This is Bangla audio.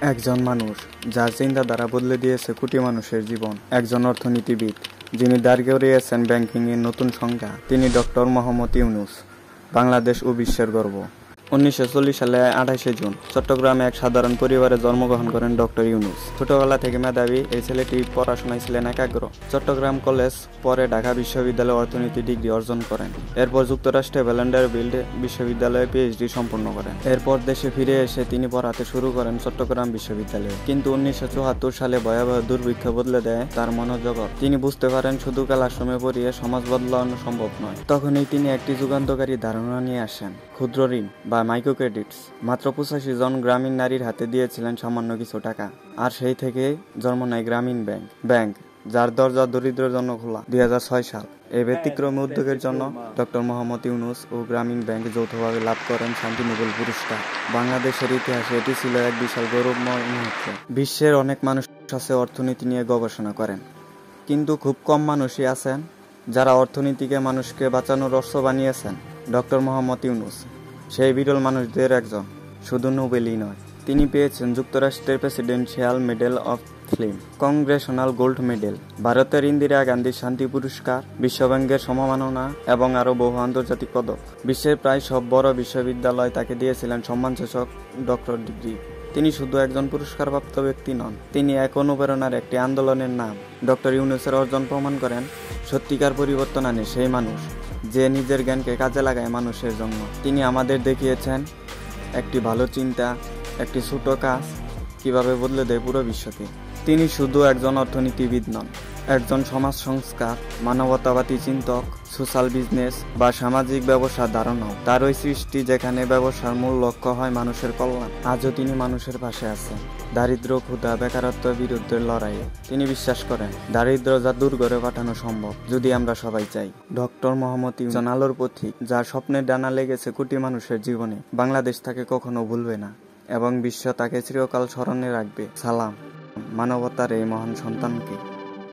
একজন মানুষ যার চিন্তাধারা বদলে দিয়েছে কোটি মানুষের জীবন। একজন অর্থনীতিবিদ যিনি দাঁড় করিয়েছেন ব্যাংকিংয়ের নতুন সংজ্ঞা। তিনি ডক্টর মোহাম্মদ ইউনূস, বাংলাদেশ ও বিশ্বের গর্ব। 1940 সালে 28 জুন চট্টগ্রামে এক সাধারণ পরিবারে জন্মগ্রহণ করেন ডক্টর ইউনূস। ছোটবেলা থেকে মেধাবী এই ছেলেটি পড়াশোনায় ছিলেন একাগ্র। চট্টগ্রাম কলেজ পরে ঢাকা বিশ্ববিদ্যালয়ে অর্থনীতি ডিগ্রি অর্জন করেন। এরপর যুক্তরাষ্ট্রে ভ্যান্ডারবিল্ট বিশ্ববিদ্যালয়ে পিএইচডি সম্পন্ন করেন। এরপর দেশে ফিরে এসে তিনি পড়াতে শুরু করেন চট্টগ্রাম বিশ্ববিদ্যালয়ে। কিন্তু 1974 সালে ভয়াবহ দুর্ভিক্ষ বদলে দেয় তার মনোজগৎ। তিনি বুঝতে পারেন শুধু ক্লাসরুমে পড়িয়ে সমাজ বদলানো সম্ভব নয়। তখনই তিনি একটি যুগান্তকারী ধারণা নিয়ে আসেন। ক্ষুদ্র ঋণ বা মাইক্রো ক্রেডিটস। মাত্র 85 জন গ্রামীণ নারীর হাতে দিয়েছিলেন সামান্য কিছু টাকা। আর সেই থেকে জন্ম নেয় গ্রামীণ ব্যাংক, যার দরজা দরিদ্রের জন্য খোলা। 2006 সাল এই ব্যতিক্রমী উদ্যোগের জন্য ডক্টর মোহাম্মদ ইউনূস ও গ্রামীণ ব্যাংক যৌথভাবে লাভ করেন শান্তি নোবেল পুরস্কার। বাংলাদেশের ইতিহাসে এটি ছিল এক বিশাল গৌরবময় মুহূর্ত। বিশ্বের অনেক মানুষ আছে অর্থনীতি নিয়ে গবেষণা করেন, কিন্তু খুব কম মানুষই আছেন যারা অর্থনীতিকে মানুষকে বাঁচানোর অস্ত্র বানিয়েছেন। ডক্টর মোহাম্মদ ইউনূস সেই বিরল মানুষদের একজন। শুধু নোবেলই নয়, তিনি পেয়েছেন যুক্তরাষ্ট্রের presidential medal of film, Congressional gold medal, ভারতের ইন্দিরা গান্ধী শান্তি পুরস্কার, বিশ্বব্যাংকের সমমাননা এবং আরও বহু আন্তর্জাতিক পদক। বিশ্বের প্রায় সব বড় বিশ্ববিদ্যালয় তাকে দিয়েছিলেন সম্মানসূচক ডক্টর ডিগ্রি। তিনি শুধু একজন পুরস্কারপ্রাপ্ত ব্যক্তি নন, তিনি এক অনুপ্রেরণার একটি আন্দোলনের নাম। ডক্টর ইউনূসের অর্জন প্রমাণ করেন সত্যিকার পরিবর্তন আনে সেই মানুষ যে নিজের জ্ঞানকে কাজে লাগায় মানুষের জন্য। তিনি আমাদের দেখিয়েছেন একটি ভালো চিন্তা, একটি ছোট কাজ কিভাবে বদলে দেয় পুরো বিশ্বকে। তিনি শুধু একজন অর্থনীতিবিদ নন, একজন সমাজ সংস্কার, মানবতাবাদী চিন্তক, সোশ্যাল বিজনেস বা সামাজিক ব্যবসার ধারণাও। তার ওই সৃষ্টি যেখানে ব্যবসার মূল লক্ষ্য হয় মানুষের কল্যাণ। আজও তিনি মানুষের পাশে আছেন দারিদ্র্য, ক্ষুধা, বেকারত্বের বিরুদ্ধে লড়াইয়ে। তিনি বিশ্বাস করেন দারিদ্র্য দূর করে পাঠানো সম্ভব যদি আমরা সবাই চাই। ডক্টর মোহাম্মদ ইউনূস আলোর পথিক, যার স্বপ্নের ডানা লেগেছে কোটি মানুষের জীবনে। বাংলাদেশ তাকে কখনো ভুলবে না এবং বিশ্ব তাকে চিরকাল স্মরণে রাখবে। সালাম মানবতার এই মহান সন্তানকে।